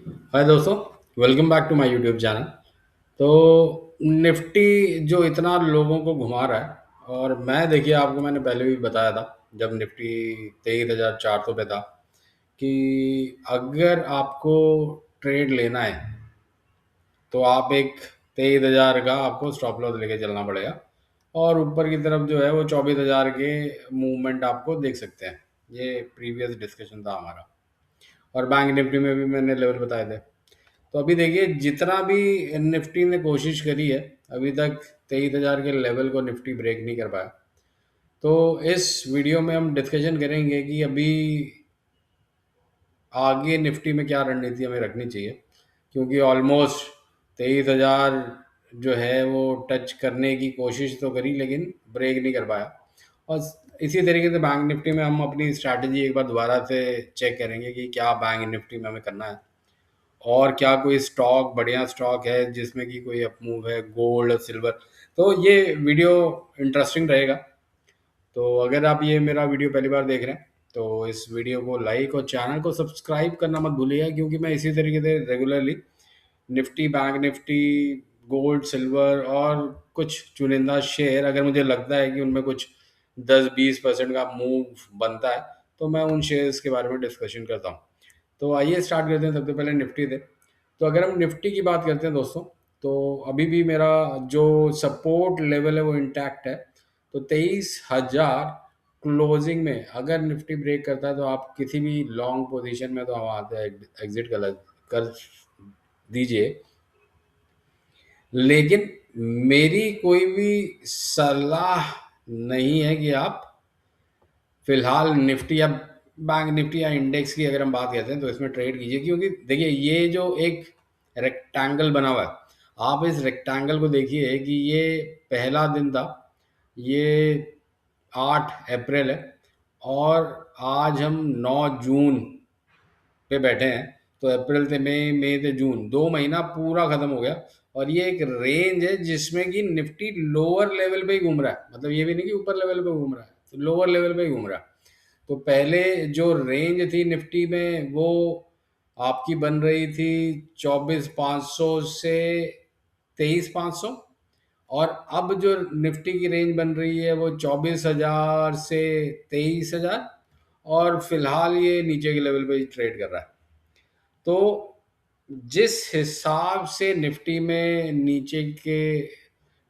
हाय दोस्तों, welcome back to my YouTube channel. तो Nifty जो इतना लोगों को घुमा रहा है, और मैं देखिए आपको मैंने पहले भी बताया था जब निफ्टी 23,400 पे था कि अगर आपको ट्रेड लेना है तो आप एक 23,000 का आपको स्टॉप लॉस लेके चलना पड़ेगा। और ऊपर की तरफ जो है वो 24,000 के मूवमेंट आपको देख सकते हैं। ये प्रीवियस डिस्कशन था हमारा। और बैंक निफ्टी में भी मैंने लेवल बताए थे। तो अभी देखिए जितना भी निफ्टी ने कोशिश करी है, अभी तक 23,000 के लेवल को निफ्टी ब्रेक नहीं कर पाया। तो इस वीडियो में हम डिस्कशन करेंगे कि अभी आगे निफ्टी में क्या रणनीति हमें रखनी चाहिए, क्योंकि ऑलमोस्ट 23,000 जो है वो टच करने की कोशिश तो करी लेकिन ब्रेक नहीं कर पाया। और इसी तरीके से बैंक निफ्टी में हम अपनी स्ट्रैटेजी एक बार दोबारा से चेक करेंगे कि क्या बैंक निफ्टी में हमें करना है, और क्या कोई स्टॉक बढ़िया स्टॉक है जिसमें कि कोई अप मूव है, गोल्ड सिल्वर। तो ये वीडियो इंटरेस्टिंग रहेगा। तो अगर आप ये मेरा वीडियो पहली बार देख रहे हैं तो इस वीडियो को लाइक और चैनल को सब्सक्राइब करना मत भूलिएगा, क्योंकि मैं इसी तरीके से regularly Nifty, bank Nifty, gold, silver और कुछ चुनिंदा शेयर, अगर मुझे लगता है कि उनमें कुछ 10-20% का मूव बनता है तो मैं उन शेयर्स के बारे में डिस्कशन करता हूँ। तो आइए स्टार्ट करते हैं। सबसे पहले निफ्टी थे। तो अगर हम निफ्टी की बात करते हैं दोस्तों, तो अभी भी मेरा जो सपोर्ट लेवल है वो इंटैक्ट है। तो 23,000 क्लोजिंग में अगर निफ्टी ब्रेक करता है तो आप किसी भी लॉन्ग पोजीशन में तो वहाँ से एग्जिट कर दीजिए। लेकिन मेरी कोई भी सलाह नहीं है कि आप फिलहाल निफ्टी या बैंक निफ्टी या इंडेक्स की अगर हम बात करते हैं तो इसमें ट्रेड कीजिए, क्योंकि देखिए ये जो एक रेक्टेंगल बना हुआ है, आप इस रेक्टेंगल को देखिए कि ये पहला दिन था, ये 8 अप्रैल है, और आज हम 9 जून पे बैठे हैं। तो अप्रैल से मई, मई से जून, 2 महीना पूरा खत्म हो गया। और ये एक रेंज है जिसमें कि निफ्टी लोअर लेवल पे ही घूम रहा है, मतलब ये भी नहीं कि ऊपर लेवल पे घूम रहा है, तो लोअर लेवल पे ही घूम रहा है। तो पहले जो रेंज थी निफ्टी में वो आपकी बन रही थी 24,500 से 23,500। और अब जो निफ्टी की रेंज बन रही है वो 24,000 से 23,000। और फिलहाल ये नीचे के लेवल पे ट्रेड कर रहा है। तो जिस हिसाब से निफ्टी में नीचे के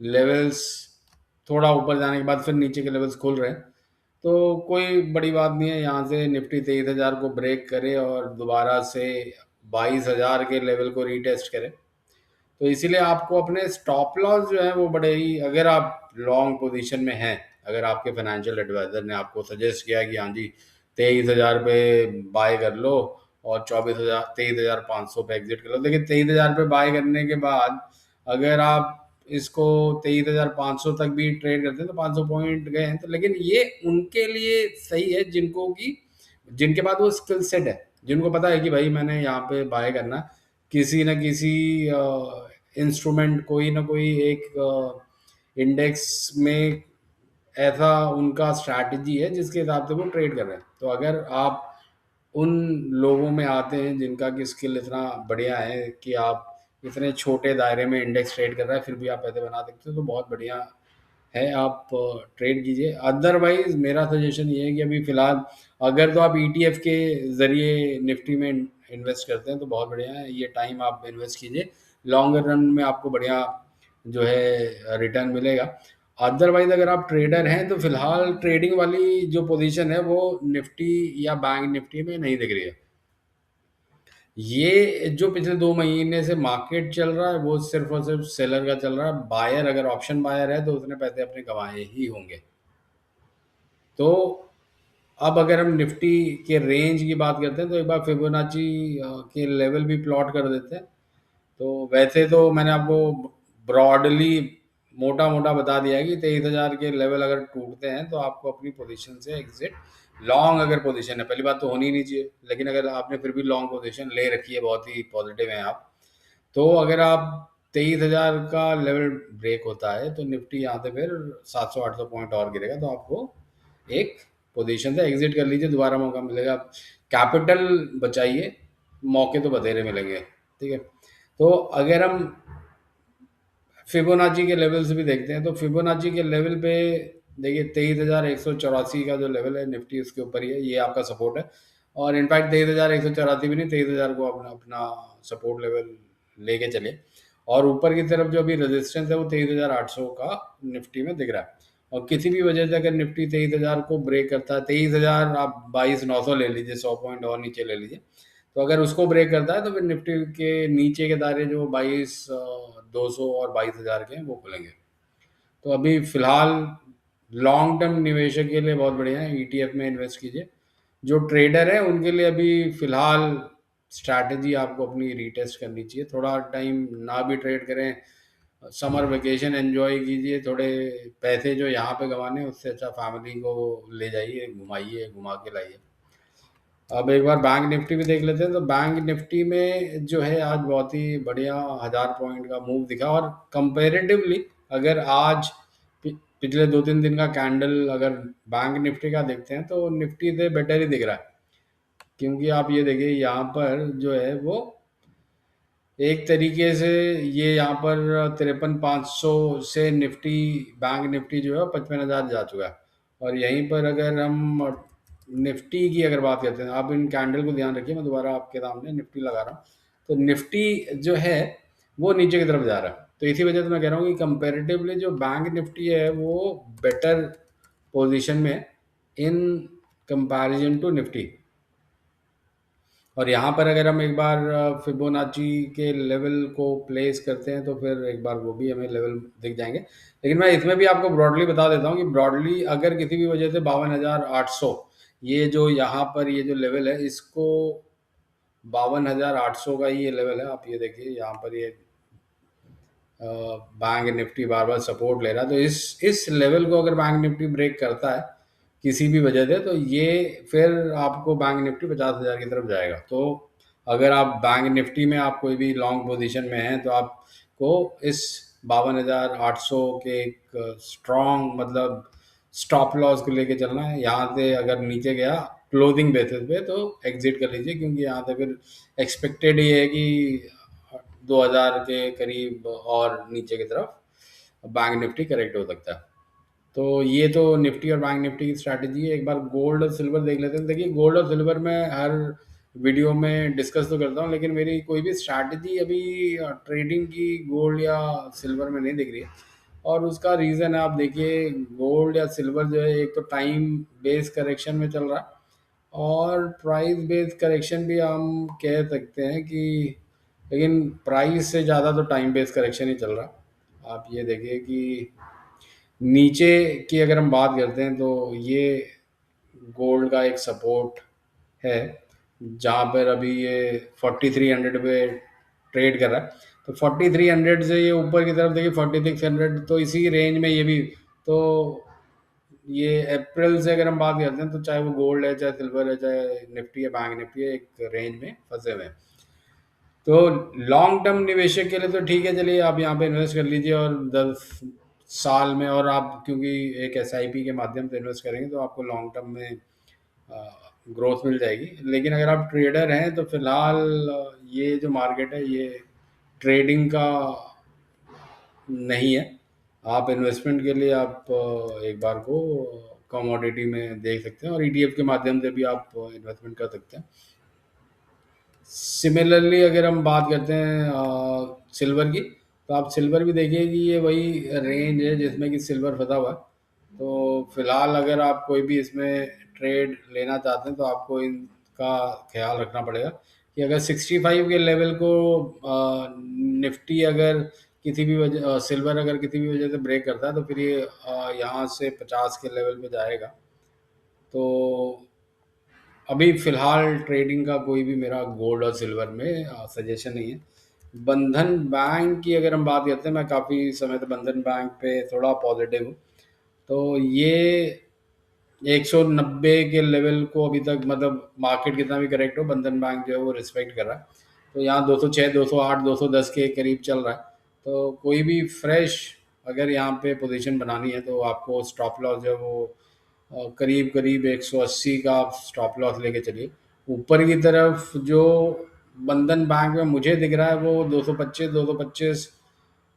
लेवल्स, थोड़ा ऊपर जाने के बाद फिर नीचे के लेवल्स खुल रहे हैं, तो कोई बड़ी बात नहीं है यहाँ से निफ्टी 23,000 को ब्रेक करे और दोबारा से 22,000 के लेवल को रीटेस्ट करे। तो इसीलिए आपको अपने स्टॉप लॉस जो है वो बड़े ही, अगर आप लॉन्ग पोजीशन में हैं, अगर आपके फाइनेंशियल एडवाइजर ने आपको सजेस्ट किया कि हाँ जी 23,000 पे बाय कर लो और 24,000, 23,500 पे एग्जिट कर लो। देखिए 23,000 पे बाय करने के बाद अगर आप इसको 23,500 तक भी ट्रेड करते हैं तो 500 पॉइंट गए हैं। तो लेकिन ये उनके लिए सही है जिनको कि जिनके पास वो स्किल सेट है, जिनको पता है कि भाई मैंने यहाँ पे बाय करना है। किसी न किसी इंस्ट्रूमेंट, कोई ना कोई एक इंडेक्स में ऐसा उनका स्ट्रैटेजी है जिसके हिसाब से वो ट्रेड कर रहे हैं। तो अगर आप उन लोगों में आते हैं जिनका कि स्किल इतना बढ़िया है कि आप इतने छोटे दायरे में इंडेक्स ट्रेड कर रहा है फिर भी आप पैसे बना सकते हो, तो बहुत बढ़िया है, आप ट्रेड कीजिए। अदरवाइज मेरा सजेशन ये है कि अभी फिलहाल अगर तो आप ईटीएफ के ज़रिए निफ्टी में इन्वेस्ट करते हैं तो बहुत बढ़िया है, ये टाइम आप इन्वेस्ट कीजिए। लॉन्ग रन में आपको बढ़िया जो है रिटर्न मिलेगा। अदरवाइज अगर आप ट्रेडर हैं तो फिलहाल ट्रेडिंग वाली जो पोजीशन है वो निफ्टी या बैंक निफ्टी में नहीं दिख रही है। ये जो पिछले 2 महीने से मार्केट चल रहा है वो सिर्फ और सिर्फ सेलर का चल रहा है। बायर, अगर ऑप्शन बायर है तो उसने पैसे अपने कमाए ही होंगे। तो अब अगर हम निफ्टी के रेंज की बात करते हैं तो एक बार फिबोनाची के लेवल भी प्लॉट कर देते हैं। तो वैसे तो मैंने आपको ब्रॉडली मोटा मोटा बता दिया है कि 23,000 के लेवल अगर टूटते हैं तो आपको अपनी पोजीशन से एग्जिट, लॉन्ग अगर पोजीशन है, पहली बात तो होनी नहीं चाहिए, लेकिन अगर आपने फिर भी लॉन्ग पोजीशन ले रखी है, बहुत ही पॉजिटिव हैं आप, तो अगर आप 23,000 का लेवल ब्रेक होता है तो निफ्टी यहाँ से फिर 700-800 पॉइंट और गिरेगा, तो आपको एक पोजीशन से एग्जिट कर लीजिए, दोबारा मौका मिलेगा। कैपिटल बचाइए, मौके तो बतेरे मिलेंगे। ठीक है, तो अगर हम फिबोनाची के लेवल्स भी देखते हैं, तो फिबोनाची के लेवल पे देखिए 23,184 का जो लेवल है निफ्टी उसके ऊपर ही है, ये आपका सपोर्ट है। और इनफैक्ट 23,184 भी नहीं, 23,000 को अपना अपना सपोर्ट लेवल लेके चले। और ऊपर की तरफ जो अभी रेजिस्टेंस है वो 23,800 का निफ्टी में दिख रहा है। और किसी भी वजह से अगर निफ्टी 23,000 को ब्रेक करता है, 23,000 आप 22,900 ले लीजिए, 100 पॉइंट और नीचे ले लीजिए, तो अगर उसको ब्रेक करता है तो फिर निफ्टी के नीचे के दायरे जो 22,200 और 22,000 के हैं वो खुलेंगे। तो अभी फिलहाल लॉन्ग टर्म निवेशक के लिए बहुत बढ़िया है, ईटीएफ में इन्वेस्ट कीजिए। जो ट्रेडर है उनके लिए अभी फिलहाल स्ट्रैटेजी आपको अपनी रीटेस्ट करनी चाहिए, थोड़ा टाइम ना भी ट्रेड करें, समर वेकेशन एंजॉय कीजिए, थोड़े पैसे जो यहाँ पे गंवाने हैं, उससे अच्छा फैमिली को ले जाइए, घुमाइए, घुमा के लाइए। अब एक बार बैंक निफ्टी भी देख लेते हैं, तो बैंक निफ्टी में जो है आज बहुत ही बढ़िया 1,000 पॉइंट का मूव दिखा। और कंपेरेटिवली अगर आज पिछले 2-3 दिन का कैंडल अगर बैंक निफ्टी का देखते हैं तो निफ्टी से बेटर ही दिख रहा है। क्योंकि आप ये देखिए यहाँ पर जो है वो एक तरीके से ये यहाँ पर 53,500 से निफ्टी, बैंक निफ्टी जो है 55,000 जा चुका है। और यहीं पर अगर हम निफ्टी की अगर बात करते हैं, आप इन कैंडल को ध्यान रखिए, मैं दोबारा आपके सामने निफ्टी लगा रहा हूँ, तो निफ्टी जो है वो नीचे की तरफ जा रहा है। तो इसी वजह से मैं कह रहा हूँ कि कंपेरेटिवली जो बैंक निफ्टी है वो बेटर पोजीशन में इन कंपैरिजन टू निफ्टी। और यहाँ पर अगर हम एक बार फिबोनाची के लेवल को प्लेस करते हैं तो फिर एक बार वो भी हमें लेवल दिख जाएंगे। लेकिन मैं इसमें भी आपको ब्रॉडली बता देता हूँ कि ब्रॉडली अगर किसी भी वजह से 52,800, ये जो यहाँ पर ये जो लेवल है इसको 52,800 का ही ये लेवल है। आप ये देखिए यहाँ पर ये बैंक निफ्टी बार बार सपोर्ट ले रहा है, तो इस लेवल को अगर बैंक निफ्टी ब्रेक करता है किसी भी वजह से, तो ये फिर आपको बैंक निफ्टी 50,000 की तरफ जाएगा। तो अगर आप बैंक निफ्टी में आप कोई भी लॉन्ग पोजीशन में हैं तो आपको इस 52,800 के एक स्ट्रॉन्ग मतलब स्टॉप लॉस को लेके चलना है। यहाँ से अगर नीचे गया क्लोजिंग बेसिस पे तो एग्जिट कर लीजिए, क्योंकि यहाँ से फिर एक्सपेक्टेड ये है कि 2,000 के करीब और नीचे की तरफ बैंक निफ्टी करेक्ट हो सकता है। तो ये तो निफ्टी और बैंक निफ्टी की स्ट्रैटेजी है। एक बार गोल्ड और सिल्वर देख लेते हैं। देखिए गोल्ड और सिल्वर में हर वीडियो में डिस्कस तो करता हूँ, लेकिन मेरी कोई भी स्ट्रैटेजी अभी ट्रेडिंग की गोल्ड या सिल्वर में नहीं दिख रही है। और उसका रीज़न है, आप देखिए गोल्ड या सिल्वर जो है एक तो टाइम बेस्ड करेक्शन में चल रहा है, और प्राइस बेस्ड करेक्शन भी हम कह सकते हैं कि, लेकिन प्राइस से ज़्यादा तो टाइम बेस्ड करेक्शन ही चल रहा। आप ये देखिए कि नीचे की अगर हम बात करते हैं तो ये गोल्ड का एक सपोर्ट है, जहाँ पर अभी ये 4300 पे ट्रेड कर रहा है। तो 4300 से ये ऊपर की तरफ देखिए 4600, तो इसी रेंज में ये भी। तो ये अप्रैल से अगर हम बात करते हैं तो चाहे वो गोल्ड है, चाहे सिल्वर है, चाहे निफ्टी है, बैंक निफ्टी है, एक रेंज में फंसे हुए हैं। तो लॉन्ग टर्म निवेशक के लिए तो ठीक है, चलिए आप यहाँ पे इन्वेस्ट कर लीजिए, और 10 साल में, और आप क्योंकि एक एसआईपी के माध्यम से इन्वेस्ट करेंगे तो आपको लॉन्ग टर्म में ग्रोथ मिल जाएगी। लेकिन अगर आप ट्रेडर हैं तो फिलहाल ये जो मार्केट है ये ट्रेडिंग का नहीं है। आप इन्वेस्टमेंट के लिए आप एक बार को कमोडिटी में देख सकते हैं, और ईटीएफ के माध्यम से भी आप इन्वेस्टमेंट कर सकते हैं। सिमिलरली अगर हम बात करते हैं सिल्वर की, तो आप सिल्वर भी देखिए कि ये वही रेंज है जिसमें कि सिल्वर फंसा हुआ है। तो फिलहाल अगर आप कोई भी इसमें ट्रेड लेना चाहते हैं तो आपको इनका ख्याल रखना पड़ेगा कि अगर 65 के लेवल को निफ्टी अगर किसी भी वजह, सिल्वर अगर किसी भी वजह से ब्रेक करता है तो फिर ये यहाँ से 50 के लेवल पे जाएगा। तो अभी फ़िलहाल ट्रेडिंग का कोई भी मेरा गोल्ड और सिल्वर में सजेशन नहीं है। बंधन बैंक की अगर हम बात करते हैं, मैं काफ़ी समय से बंधन बैंक पे थोड़ा पॉजिटिव हूँ। तो ये 190 के लेवल को अभी तक, मतलब मार्केट कितना भी करेक्ट हो, बंधन बैंक जो है वो रिस्पेक्ट कर रहा है। तो यहाँ 206, 208, 210 के करीब चल रहा है। तो कोई भी फ्रेश अगर यहाँ पे पोजीशन बनानी है तो आपको स्टॉप लॉस जो है वो करीब करीब 180 का आप स्टॉप लॉस लेके चलिए। ऊपर की तरफ जो बंधन बैंक में मुझे दिख रहा है वो 225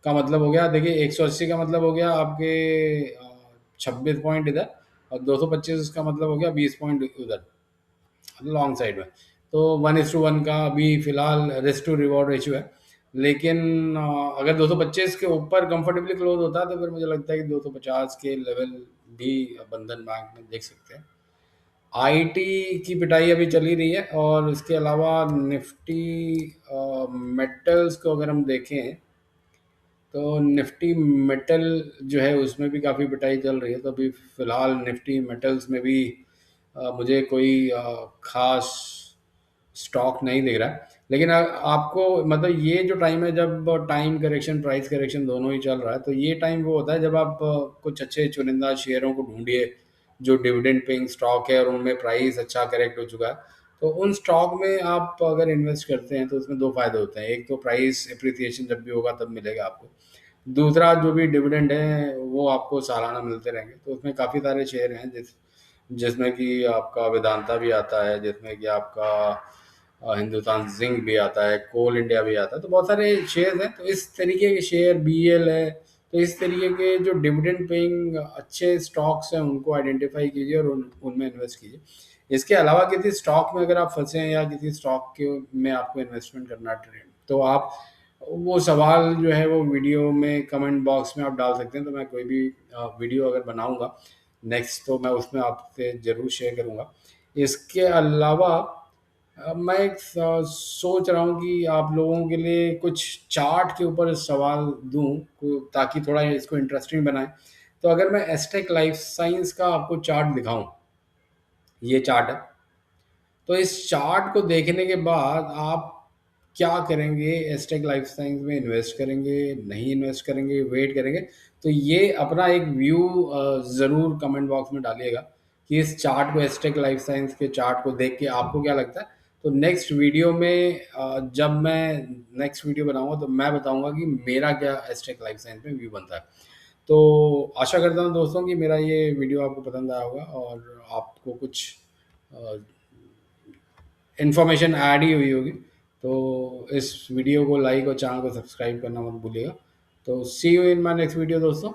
का मतलब हो गया, देखिए 180 का मतलब हो गया आपके 26 पॉइंट इधर, और 225 का मतलब हो गया 20 पॉइंट उधर लॉन्ग साइड में। तो 1:1 का अभी फिलहाल रिस्क टू रिवॉर्ड रेशियो है। लेकिन अगर 225 के ऊपर कंफर्टेबली क्लोज होता है तो फिर मुझे लगता है कि 250 के लेवल भी बंधन बैंक में देख सकते हैं। आईटी की पिटाई अभी चल ही रही है, और इसके अलावा निफ्टी मेटल्स को अगर हम देखें तो निफ्टी मेटल जो है उसमें भी काफ़ी पिटाई चल रही है। तो अभी फ़िलहाल निफ्टी मेटल्स में भी मुझे कोई ख़ास स्टॉक नहीं दिख रहा है। लेकिन आपको मतलब ये जो टाइम है जब टाइम करेक्शन प्राइस करेक्शन दोनों ही चल रहा है, तो ये टाइम वो होता है जब आप कुछ अच्छे चुनिंदा शेयरों को ढूंढिए जो डिविडेंड पेइंग स्टॉक है और उनमें प्राइस अच्छा करेक्ट हो चुका है। तो उन स्टॉक में आप अगर इन्वेस्ट करते हैं तो उसमें दो फायदे होते हैं। एक तो प्राइस एप्रिसिएशन जब भी होगा तब मिलेगा आपको, दूसरा जो भी डिविडेंड है वो आपको सालाना मिलते रहेंगे। तो उसमें काफ़ी सारे शेयर हैं जिसमें कि आपका वेदांता भी आता है, जिसमें कि आपका हिंदुस्तान जिंक भी आता है, कोल इंडिया भी आता है। तो बहुत सारे शेयर हैं, तो इस तरीके के शेयर बीएल है। तो इस तरीके के जो डिविडेंड पेइंग अच्छे स्टॉक्स हैं उनको आइडेंटिफाई कीजिए और उनमें इन्वेस्ट कीजिए। इसके अलावा किसी स्टॉक में अगर आप फंसे हैं या किसी स्टॉक के में आपको इन्वेस्टमेंट करना है तो आप वो सवाल जो है वो वीडियो में कमेंट बॉक्स में आप डाल सकते हैं। तो मैं कोई भी वीडियो अगर बनाऊंगा नेक्स्ट तो मैं उसमें आपसे ज़रूर शेयर करूंगा। इसके अलावा मैं एक सोच रहा हूँ कि आप लोगों के लिए कुछ चार्ट के ऊपर सवाल दूं ताकि थोड़ा इसको इंटरेस्टिंग बनाए। तो अगर मैं एस्टेक लाइफ साइंस का आपको चार्ट दिखाऊं, ये चार्ट है। तो इस चार्ट को देखने के बाद आप क्या करेंगे? एस्टेक लाइफ साइंस में इन्वेस्ट करेंगे, नहीं इन्वेस्ट करेंगे, वेट करेंगे? तो ये अपना एक व्यू ज़रूर कमेंट बॉक्स में डालिएगा कि इस चार्ट को, एस्टेक लाइफ साइंस के चार्ट को देख के आपको क्या लगता है। तो नेक्स्ट वीडियो में जब मैं नेक्स्ट वीडियो बनाऊंगा तो मैं बताऊंगा कि मेरा क्या एस्टेक लाइफ साइंस में व्यू बनता है। तो आशा करता हूँ दोस्तों कि मेरा ये वीडियो आपको पसंद आया होगा और आपको कुछ इन्फॉर्मेशन ऐड ही हुई होगी। तो इस वीडियो को लाइक और चैनल को सब्सक्राइब करना मत भूलिएगा। तो see you in my next video दोस्तों।